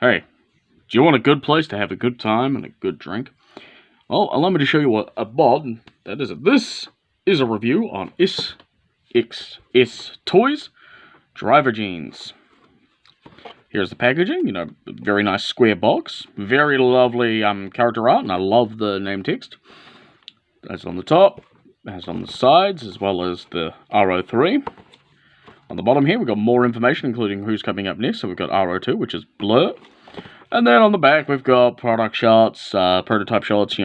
Hey, do you want a good place to have a good time and a good drink? Well, allow me to show you what a bod that is. This is a review on SXS Toys Driver Jeans. Here's the packaging, very nice square box. Very lovely character art, and I love the name text. That's on the top, that's on the sides, as well as the RO3. On the bottom here, we've got more information, including who's coming up next. So we've got RO2, which is Blur. And then on the back, we've got product shots, prototype shots,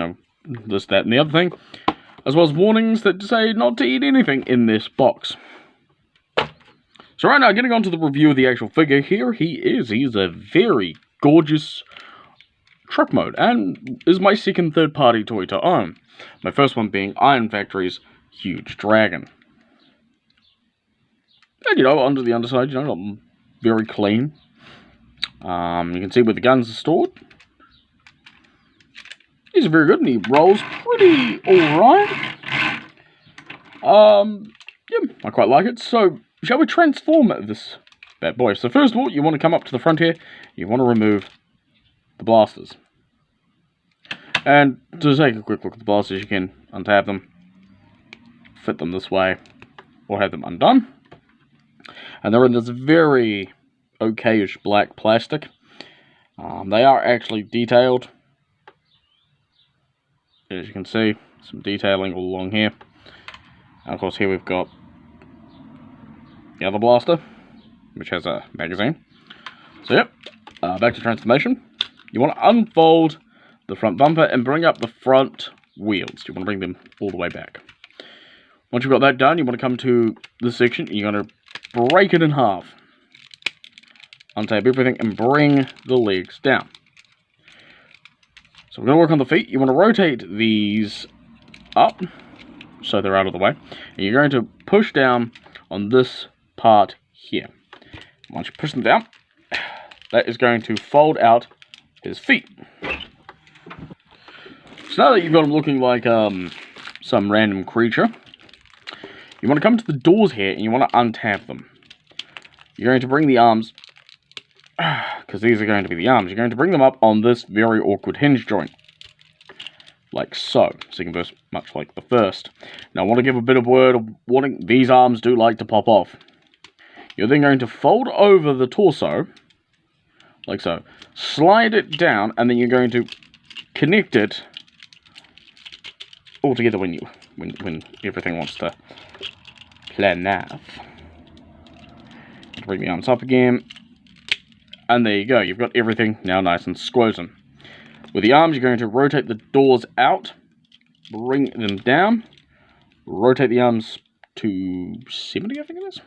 this, that, and the other thing. As well as warnings that say not to eat anything in this box. So right now, getting on to the review of the actual figure, here he is. He's a very gorgeous truck mode, and is my second third-party toy to own. My first one being Iron Factory's Huge Dragon. And, under the underside, very clean. You can see where the guns are stored. These are very good, and he rolls pretty alright. Yeah, I quite like it. So, shall we transform this bad boy? So first of all, you want to come up to the front here. You want to remove the blasters. And to take a quick look at the blasters, you can untap them, fit them this way, or have them undone. And they're in this very okayish black plastic. They are actually detailed. As you can see, some detailing all along here. And of course here we've got the other blaster, which has a magazine. So yep, back to transformation. You want to unfold the front bumper and bring up the front wheels. You want to bring them all the way back. Once you've got that done, you want to come to this section. You're going to break it in half. Untap everything and bring the legs down. So we're going to work on the feet. You want to rotate these up so they're out of the way. And you're going to push down on this part here. Once you push them down, that is going to fold out his feet. So now that you've got him looking like some random creature, you want to come to the doors here and you want to untap them. You're going to bring the arms, because these are going to be the arms, you're going to bring them up on this very awkward hinge joint. Like so. So you can verse much like the first. Now I want to give a bit of word of warning. These arms do like to pop off. You're then going to fold over the torso, like so. Slide it down, and then you're going to connect it all together when everything wants to plan out. Bring the arms up again. And there you go. You've got everything now nice and squozen. With the arms, you're going to rotate the doors out. Bring them down. Rotate the arms to 70, I think it is.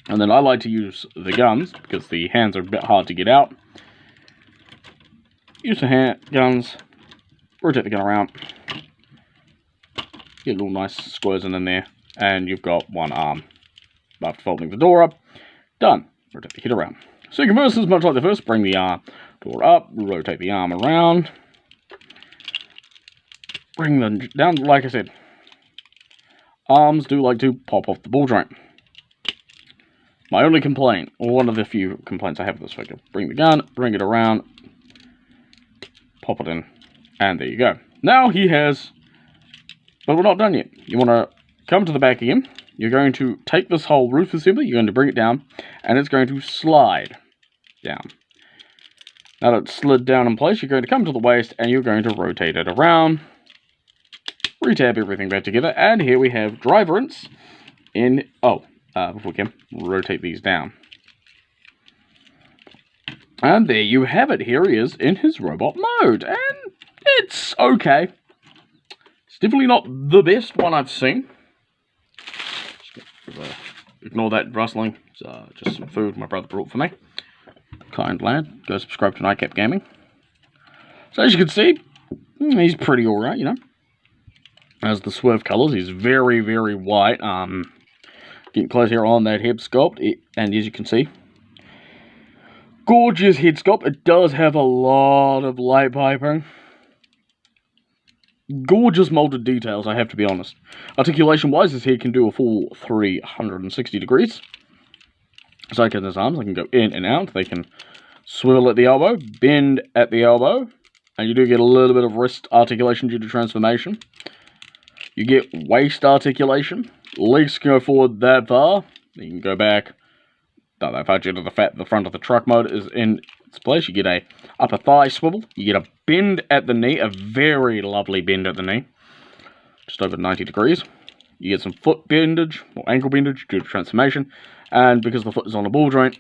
And then I like to use the guns, because the hands are a bit hard to get out. Use the guns. Rotate the gun around. Get a little nice squozen in there. And you've got one arm. After folding the door up, done. Rotate the head around. So you can verse this much like the first. Bring the door up, rotate the arm around. Bring them down, like I said. Arms do like to pop off the ball joint. My only complaint, or one of the few complaints I have with this figure. Bring the gun, bring it around, pop it in, and there you go. Now he has, but we're not done yet. You want to come to the back again. You're going to take this whole roof assembly, you're going to bring it down, and it's going to slide down. Now that it's slid down in place, you're going to come to the waist, and you're going to rotate it around. Retab everything back together, and here we have driverance in, before we can rotate these down. And there you have it, here he is in his robot mode, and it's okay. It's definitely not the best one I've seen. Ignore that rustling. It's just some food my brother brought for me. Kind lad. Go subscribe to Nightcap Gaming. So as you can see, he's pretty alright, As the Swerved colours, he's very, very white. Getting close here on that head sculpt, and as you can see, gorgeous head sculpt. It does have a lot of light piping. Gorgeous molded details, I have to be honest. Articulation-wise, this head can do a full 360 degrees. So I can his arms, they can go in and out. They can swivel at the elbow, bend at the elbow, and you do get a little bit of wrist articulation due to transformation. You get waist articulation. Legs can go forward that far. You can go back not that far due to the front of the truck mode is in its place. You get a upper thigh swivel. You get a bend at the knee, a very lovely bend at the knee. Just over 90 degrees. You get some foot bendage, or ankle bendage due to transformation. And because the foot is on a ball joint,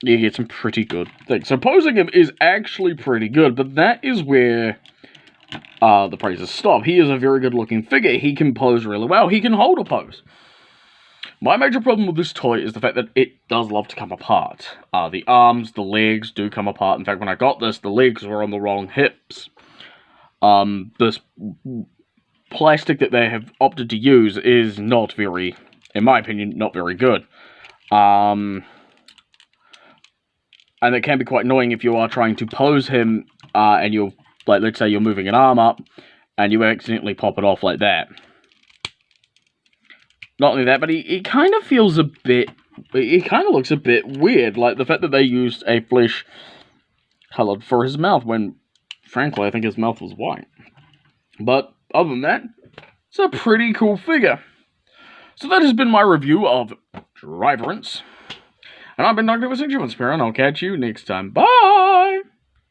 you get some pretty good things. So posing him is actually pretty good, but that is where the praises stop. He is a very good looking figure. He can pose really well. He can hold a pose. My major problem with this toy is the fact that it does love to come apart. The arms, the legs do come apart. In fact, when I got this, the legs were on the wrong hips. This plastic that they have opted to use is not very, in my opinion, not very good. And it can be quite annoying if you are trying to pose him, and you're, like, let's say you're moving an arm up, and you accidentally pop it off like that. Not only that, but he kind of feels a bit, he kind of looks a bit weird, like the fact that they used a flesh colored for his mouth, when, frankly, I think his mouth was white. But, other than that, it's a pretty cool figure. So that has been my review of Driverance. And I've been Dr. Vincent, and I'll catch you next time. Bye!